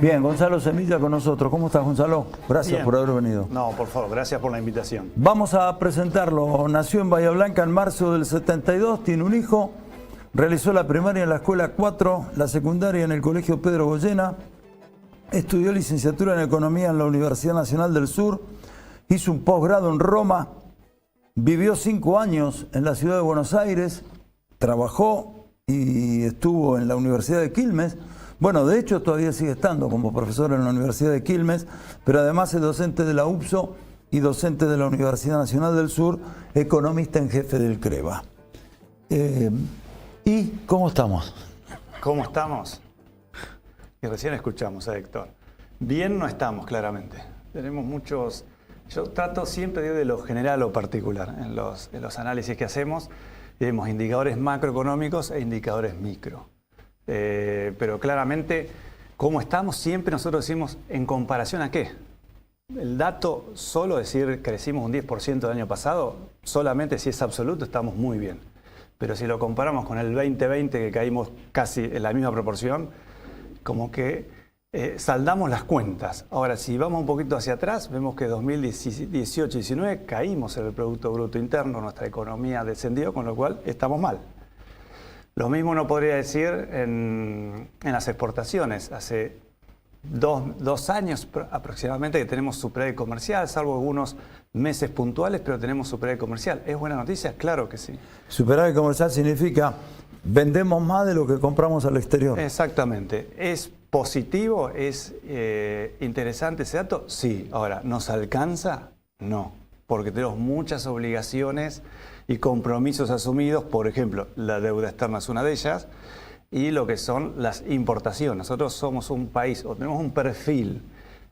Bien, Gonzalo Semilla con nosotros. ¿Cómo estás, Gonzalo? Gracias Bien. por haber venido. No, por favor, gracias por la invitación. Vamos a presentarlo. Nació en Bahía Blanca en marzo del 72, tiene un hijo, realizó la primaria en la Escuela 4, la secundaria en el Colegio Pedro Goyena, estudió licenciatura en Economía en la Universidad Nacional del Sur, hizo un posgrado en Roma, vivió 5 años en la ciudad de Buenos Aires, trabajó y estuvo en la Universidad de Quilmes. Bueno, de hecho todavía sigue estando como profesor en la Universidad de Quilmes, pero además es docente de la UPSO y docente de la Universidad Nacional del Sur, economista en jefe del CREVA. ¿Y cómo estamos? ¿Cómo estamos? Y recién escuchamos a Héctor. Bien no estamos, claramente. Tenemos muchos... Yo trato siempre de ir de lo general o particular en los análisis que hacemos. Tenemos indicadores macroeconómicos e indicadores micro. Pero claramente, ¿cómo estamos? Siempre nosotros decimos, ¿en comparación a qué? El dato solo decir crecimos un 10% el año pasado, solamente si es absoluto estamos muy bien. Pero si lo comparamos con el 2020 que caímos casi en la misma proporción, como que saldamos las cuentas. Ahora, si vamos un poquito hacia atrás, vemos que 2018-19 caímos en el Producto Bruto Interno, nuestra economía descendió, con lo cual estamos mal. Lo mismo uno podría decir en las exportaciones. Hace dos años aproximadamente que tenemos superávit comercial, salvo algunos meses puntuales, pero tenemos superávit comercial. ¿Es buena noticia? Claro que sí. Superávit comercial significa vendemos más de lo que compramos al exterior. Exactamente. ¿Es positivo? ¿Es interesante ese dato? Sí. Ahora, ¿nos alcanza? No. Porque tenemos muchas obligaciones y compromisos asumidos. Por ejemplo, la deuda externa es una de ellas. Y lo que son las importaciones. Nosotros somos un país, o tenemos un perfil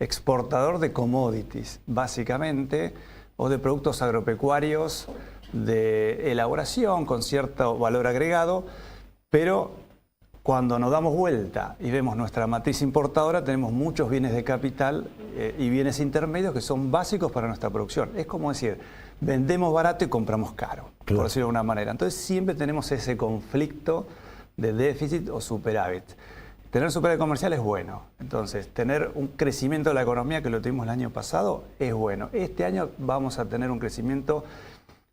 exportador de commodities, básicamente, o de productos agropecuarios de elaboración con cierto valor agregado, pero cuando nos damos vuelta y vemos nuestra matriz importadora, tenemos muchos bienes de capital y bienes intermedios que son básicos para nuestra producción. Es como decir, vendemos barato y compramos caro, claro, por decirlo de una manera. Entonces siempre tenemos ese conflicto de déficit o superávit. Tener superávit comercial es bueno. Entonces, tener un crecimiento de la economía, que lo tuvimos el año pasado, es bueno. Este año vamos a tener un crecimiento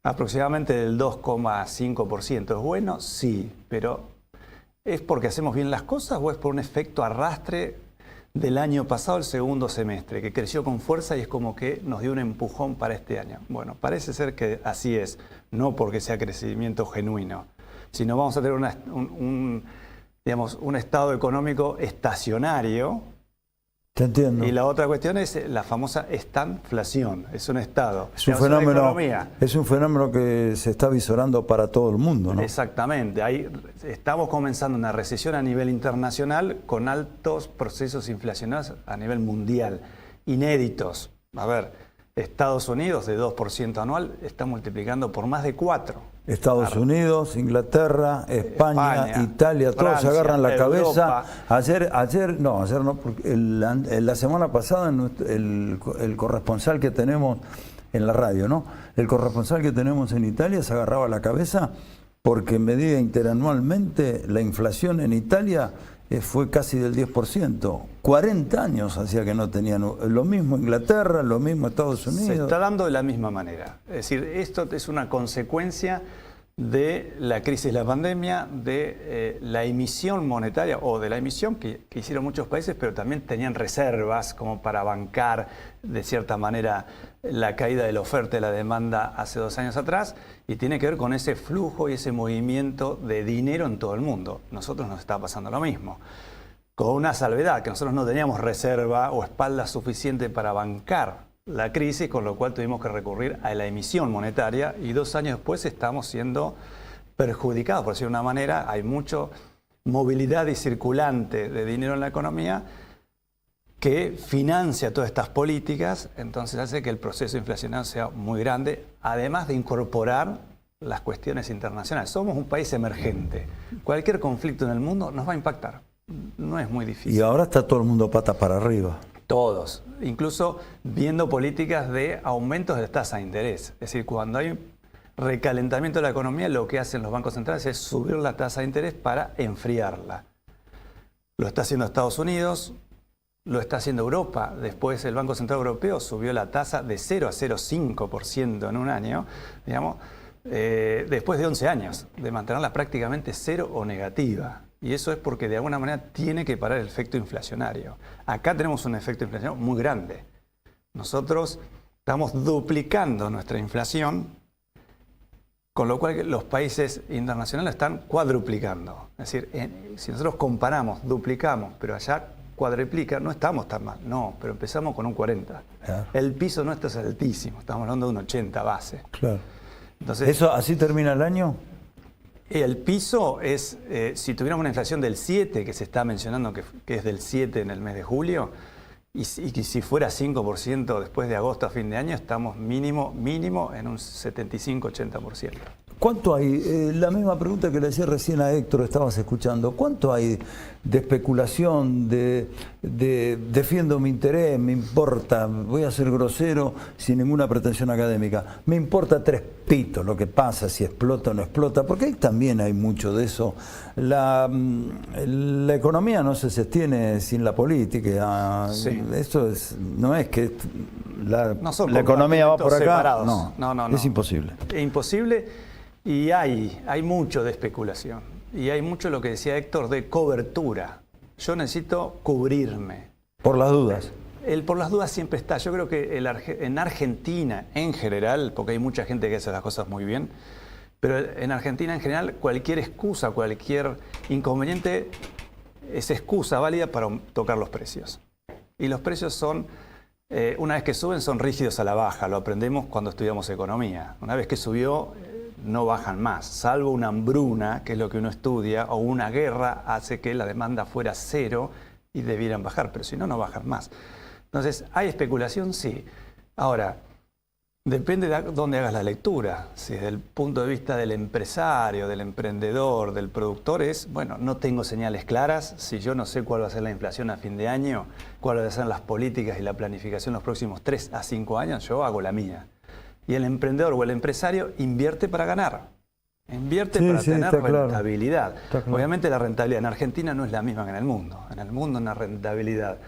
aproximadamente del 2,5%. ¿Es bueno? Sí, pero ¿es porque hacemos bien las cosas o es por un efecto arrastre del año pasado, el segundo semestre, que creció con fuerza y es como que nos dio un empujón para este año? Bueno, parece ser que así es, no porque sea crecimiento genuino, sino vamos a tener un estado económico estacionario. Te entiendo. Y la otra cuestión es la famosa estanflación. Es un estado. Es un fenómeno que se está visorando para todo el mundo, ¿no? Exactamente. Ahí estamos comenzando una recesión a nivel internacional con altos procesos inflacionarios a nivel mundial, inéditos. A ver, Estados Unidos de 2% anual está multiplicando por más de 4. Estados Unidos, Inglaterra, España, Italia, todos Francia, se agarran la cabeza. Europa. Ayer no, porque la semana pasada el corresponsal que tenemos en la radio, ¿no? El corresponsal que tenemos en Italia se agarraba la cabeza porque medida interanualmente la inflación en Italia fue casi del 10%. 40 años hacía que no tenían. Lo mismo Inglaterra, lo mismo Estados Unidos. Se está dando de la misma manera. Es decir, esto es una consecuencia de la crisis de la pandemia, de la emisión monetaria o de la emisión que hicieron muchos países, pero también tenían reservas como para bancar de cierta manera la caída de la oferta y la demanda hace 2 años atrás, y tiene que ver con ese flujo y ese movimiento de dinero en todo el mundo. Nosotros nos está pasando lo mismo, con una salvedad, que nosotros no teníamos reserva o espalda suficiente para bancar la crisis, con lo cual tuvimos que recurrir a la emisión monetaria y 2 años después estamos siendo perjudicados, por decirlo de una manera. Hay mucha movilidad y circulante de dinero en la economía que financia todas estas políticas, entonces hace que el proceso inflacionario sea muy grande, además de incorporar las cuestiones internacionales. Somos un país emergente. Cualquier conflicto en el mundo nos va a impactar. No es muy difícil. Y ahora está todo el mundo patas para arriba. Todos, incluso viendo políticas de aumentos de la tasa de interés. Es decir, cuando hay recalentamiento de la economía, lo que hacen los bancos centrales es subir la tasa de interés para enfriarla. Lo está haciendo Estados Unidos, lo está haciendo Europa. Después el Banco Central Europeo subió la tasa de 0 a 0,5% en un año, digamos, después de 11 años, de mantenerla prácticamente cero o negativa. Y eso es porque de alguna manera tiene que parar el efecto inflacionario. Acá tenemos un efecto inflacionario muy grande. Nosotros estamos duplicando nuestra inflación, con lo cual los países internacionales están cuadruplicando. Es decir, si nosotros comparamos, duplicamos, pero allá cuadriplica, no estamos tan mal. No, pero empezamos con un 40. Claro. El piso nuestro es altísimo, estamos hablando de un 80 base. Claro. Entonces, ¿eso así termina el año? El piso es, si tuviéramos una inflación del 7, que se está mencionando que es del 7 en el mes de julio, y si fuera 5% después de agosto a fin de año, estamos mínimo en un 75-80%. ¿Cuánto hay? La misma pregunta que le hacía recién a Héctor, estabas escuchando. ¿Cuánto hay de especulación, de defiendo mi interés, me importa, voy a ser grosero sin ninguna pretensión académica, me importa 3 pitos lo que pasa, si explota o no explota? Porque ahí también hay mucho de eso. La economía no se sostiene sin la política. Sí. Eso no es que la economía va por acá. Separados. No, es imposible. Es imposible. Y hay mucho de especulación. Y hay mucho, lo que decía Héctor, de cobertura. Yo necesito cubrirme. Por las dudas. El por las dudas siempre está. Yo creo que en Argentina en general, porque hay mucha gente que hace las cosas muy bien, pero en Argentina en general cualquier excusa, cualquier inconveniente es excusa válida para tocar los precios. Y los precios son, una vez que suben, son rígidos a la baja. Lo aprendemos cuando estudiamos economía. Una vez que subió, no bajan más, salvo una hambruna, que es lo que uno estudia, o una guerra hace que la demanda fuera 0 y debieran bajar, pero si no, no bajan más. Entonces, ¿hay especulación? Sí. Ahora, depende de dónde hagas la lectura. Si desde el punto de vista del empresario, del emprendedor, del productor es, bueno, no tengo señales claras. Si yo no sé cuál va a ser la inflación a fin de año, cuáles van a ser las políticas y la planificación los próximos 3 a 5 años, yo hago la mía. Y el emprendedor o el empresario invierte para ganar. Invierte para tener rentabilidad. Claro. Obviamente la rentabilidad en Argentina no es la misma que en el mundo. En el mundo una rentabilidad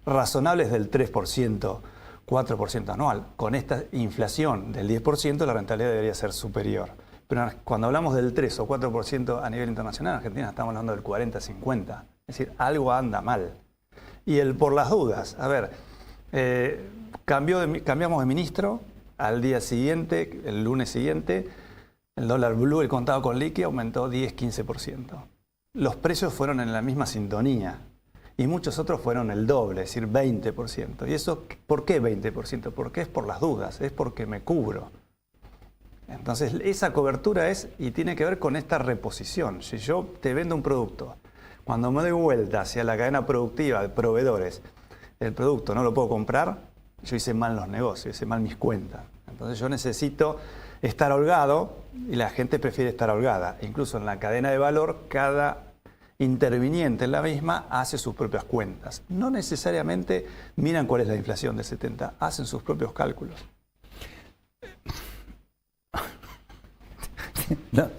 razonable es del 3%, 4% anual. Con esta inflación del 10% la rentabilidad debería ser superior. Pero cuando hablamos del 3 o 4% a nivel internacional, en Argentina estamos hablando del 40-50. Es decir, algo anda mal. Y el por las dudas. A ver, cambiamos de ministro. Al día siguiente, el lunes siguiente, el dólar blue, el contado con liqui, aumentó 10-15%. Los precios fueron en la misma sintonía y muchos otros fueron el doble, es decir, 20%. ¿Y eso por qué 20%? Porque es por las dudas, es porque me cubro. Entonces, esa cobertura es y tiene que ver con esta reposición. Si yo te vendo un producto, cuando me doy vuelta hacia la cadena productiva de proveedores, el producto no lo puedo comprar, yo hice mal los negocios, hice mal mis cuentas. Entonces yo necesito estar holgado y la gente prefiere estar holgada. Incluso en la cadena de valor, cada interviniente en la misma hace sus propias cuentas. No necesariamente miran cuál es la inflación de 70, hacen sus propios cálculos. No,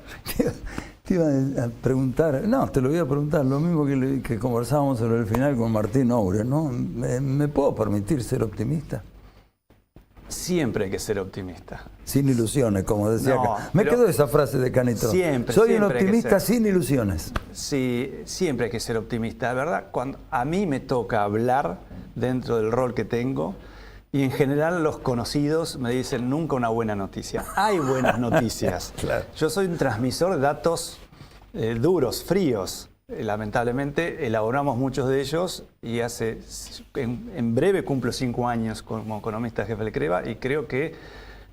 te iba a preguntar, no, te lo voy a preguntar, lo mismo que conversábamos sobre el final con Martín Oure, ¿no? ¿Me puedo permitir ser optimista? Siempre hay que ser optimista. Sin ilusiones, como decía acá. Me quedó esa frase de Canitrón. Soy un optimista sin ilusiones. Sí, siempre hay que ser optimista. La verdad, cuando a mí me toca hablar dentro del rol que tengo, y en general los conocidos me dicen nunca una buena noticia. Hay buenas noticias. Claro. Yo soy un transmisor de datos duros, fríos. Lamentablemente elaboramos muchos de ellos y en breve cumplo 5 años como economista jefe del CREVA y creo que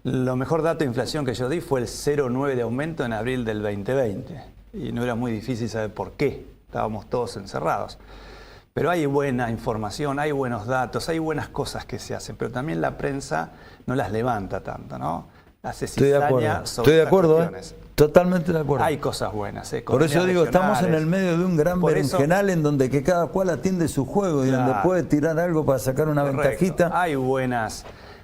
lo mejor dato de inflación que yo di fue el 0,9 de aumento en abril del 2020. Y no era muy difícil saber por qué. Estábamos todos encerrados. Pero hay buena información, hay buenos datos, hay buenas cosas que se hacen, pero también la prensa no las levanta tanto, ¿no? Hace cizaña sobre Estoy de acuerdo, totalmente de acuerdo. Hay cosas buenas. Por eso digo, estamos en el medio de un gran berenjenal en donde que cada cual atiende su juego y donde puede tirar algo para sacar una ventajita.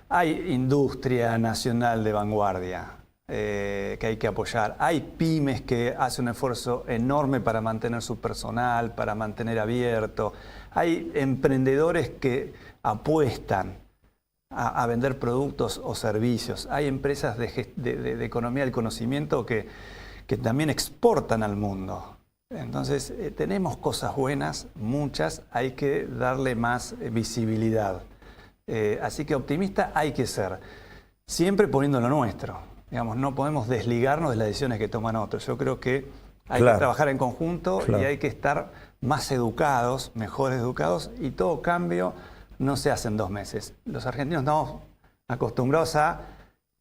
Hay industria nacional de vanguardia. que hay que apoyar. Hay pymes que hacen un esfuerzo enorme para mantener su personal, para mantener abierto. Hay emprendedores que apuestan a vender productos o servicios. Hay empresas de economía del conocimiento que también exportan al mundo. Entonces, tenemos cosas buenas, muchas, hay que darle más visibilidad. Así que optimista hay que ser, siempre poniendo lo nuestro. Digamos, no podemos desligarnos de las decisiones que toman otros. Yo creo que hay que trabajar en conjunto y hay que estar más educados, mejor educados, y todo cambio no se hace en 2 meses. Los argentinos estamos acostumbrados a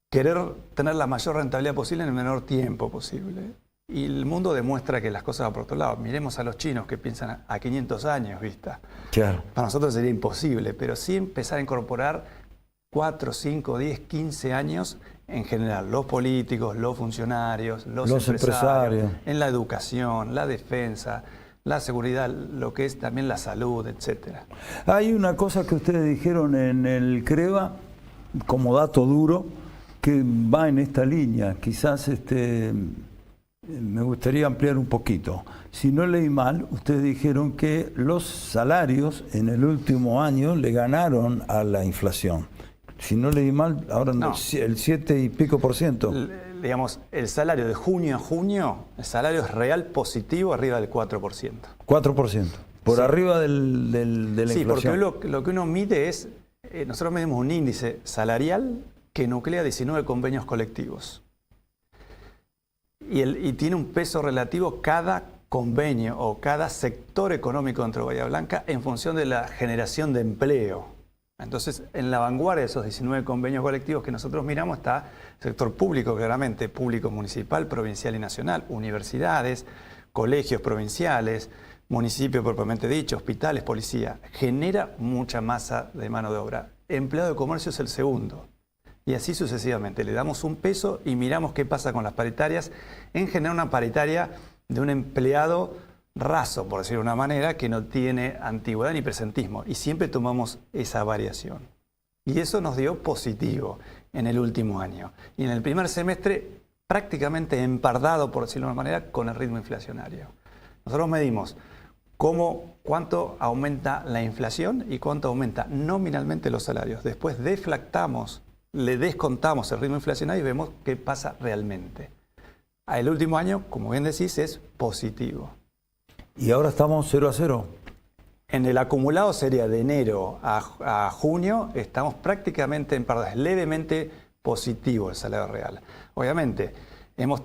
querer tener la mayor rentabilidad posible en el menor tiempo posible. Y el mundo demuestra que las cosas van por otro lado. Miremos a los chinos que piensan a 500 años vista. Claro. Para nosotros sería imposible, pero sí empezar a incorporar 4, 5, 10, 15 años en general. Los políticos, los funcionarios, los empresarios, en la educación, la defensa, la seguridad, lo que es también la salud, etc. Hay una cosa que ustedes dijeron en el CREVA, como dato duro, que va en esta línea. Quizás me gustaría ampliar un poquito. Si no leí mal, ustedes dijeron que los salarios en el último año le ganaron a la inflación. Si no leí mal, ahora no. El 7 y pico %. Digamos, el salario de junio a junio, el salario es real positivo arriba del 4%. 4%. Por arriba de la inflación. Sí, porque lo que uno mide es, nosotros medimos un índice salarial que nuclea 19 convenios colectivos. Y tiene un peso relativo cada convenio o cada sector económico dentro de Bahía Blanca en función de la generación de empleo. Entonces, en la vanguardia de esos 19 convenios colectivos que nosotros miramos está el sector público, claramente, público municipal, provincial y nacional, universidades, colegios provinciales, municipios propiamente dicho, hospitales, policía. Genera mucha masa de mano de obra. Empleado de comercio es el segundo. Y así sucesivamente. Le damos un peso y miramos qué pasa con las paritarias. En general, una paritaria de un empleado raso, por decirlo de una manera, que no tiene antigüedad ni presentismo. Y siempre tomamos esa variación. Y eso nos dio positivo en el último año. Y en el primer semestre, prácticamente empardado, por decirlo de una manera, con el ritmo inflacionario. Nosotros medimos cuánto aumenta la inflación y cuánto aumenta nominalmente los salarios. Después deflactamos, le descontamos el ritmo inflacionario y vemos qué pasa realmente. El último año, como bien decís, es positivo. ¿Y ahora estamos 0 a 0? En el acumulado sería de enero a junio, estamos prácticamente empatados, levemente positivo el salario real. Obviamente, digamos,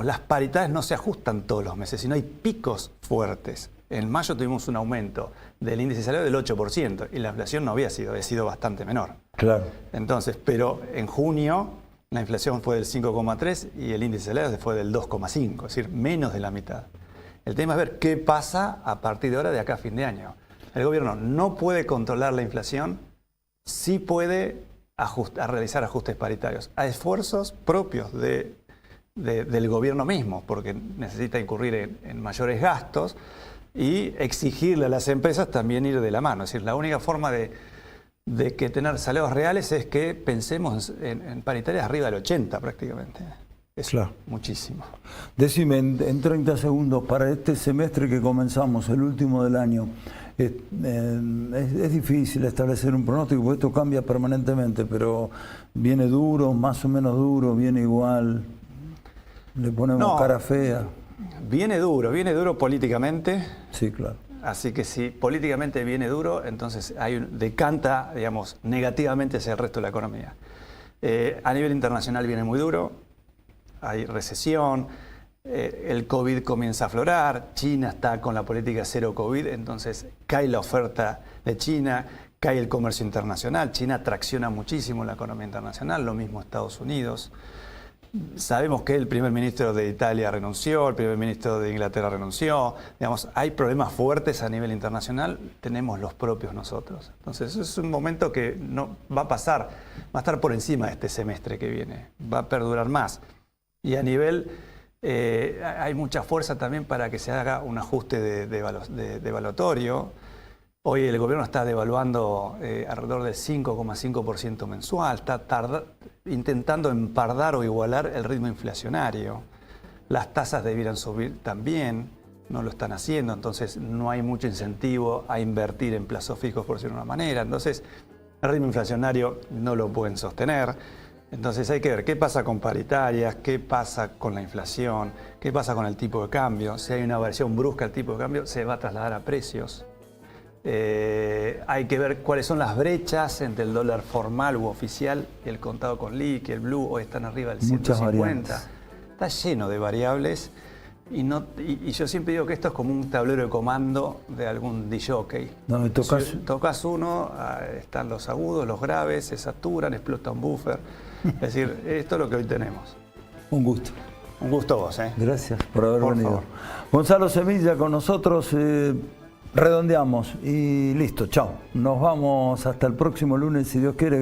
las paritarias no se ajustan todos los meses, sino hay picos fuertes. En mayo tuvimos un aumento del índice salario del 8% y la inflación no había sido bastante menor. Claro. Entonces, pero en junio la inflación fue del 5,3 y el índice salario fue del 2,5, es decir, menos de la mitad. El tema es ver qué pasa a partir de ahora de acá a fin de año. El gobierno no puede controlar la inflación, sí puede realizar ajustes paritarios a esfuerzos propios del gobierno mismo, porque necesita incurrir en mayores gastos y exigirle a las empresas también ir de la mano. Es decir, la única forma de que tener salarios reales es que pensemos en paritarias arriba del 80 prácticamente. Es muchísimo. Decime, en 30 segundos, para este semestre que comenzamos, el último del año, es difícil establecer un pronóstico, porque esto cambia permanentemente, pero viene duro, más o menos duro, viene igual, le ponemos cara fea. Viene duro políticamente. Sí, claro. Así que si políticamente viene duro, entonces decanta, digamos, negativamente hacia el resto de la economía. A nivel internacional viene muy duro, hay recesión, el COVID comienza a aflorar, China está con la política cero COVID, entonces cae la oferta de China, cae el comercio internacional, China tracciona muchísimo la economía internacional, lo mismo Estados Unidos. Sabemos que el primer ministro de Italia renunció, el primer ministro de Inglaterra renunció. Digamos, hay problemas fuertes a nivel internacional, tenemos los propios nosotros. Entonces, es un momento que no va a pasar, va a estar por encima de este semestre que viene, va a perdurar más. Y a nivel, hay mucha fuerza también para que se haga un ajuste de evaluatorio. Hoy el gobierno está devaluando alrededor del 5,5% mensual, está intentando empardar o igualar el ritmo inflacionario. Las tasas debieran subir también, no lo están haciendo, entonces no hay mucho incentivo a invertir en plazos fijos, por decirlo de una manera. Entonces el ritmo inflacionario no lo pueden sostener. Entonces hay que ver qué pasa con paritarias, qué pasa con la inflación, qué pasa con el tipo de cambio. Si hay una variación brusca al tipo de cambio, se va a trasladar a precios. Hay que ver cuáles son las brechas entre el dólar formal u oficial y el contado con liqui, el blue, hoy están arriba del 150. Está lleno de variables y yo siempre digo que esto es como un tablero de comando de algún disjockey. No me tocas. Si tocas uno, están los agudos, los graves, se saturan, explota un buffer. Es decir, esto es lo que hoy tenemos. Un gusto. Un gusto vos, ¿eh? Gracias por haber venido. Favor. Gonzalo Semilla con nosotros. Redondeamos y listo, chao. Nos vamos hasta el próximo lunes, si Dios quiere.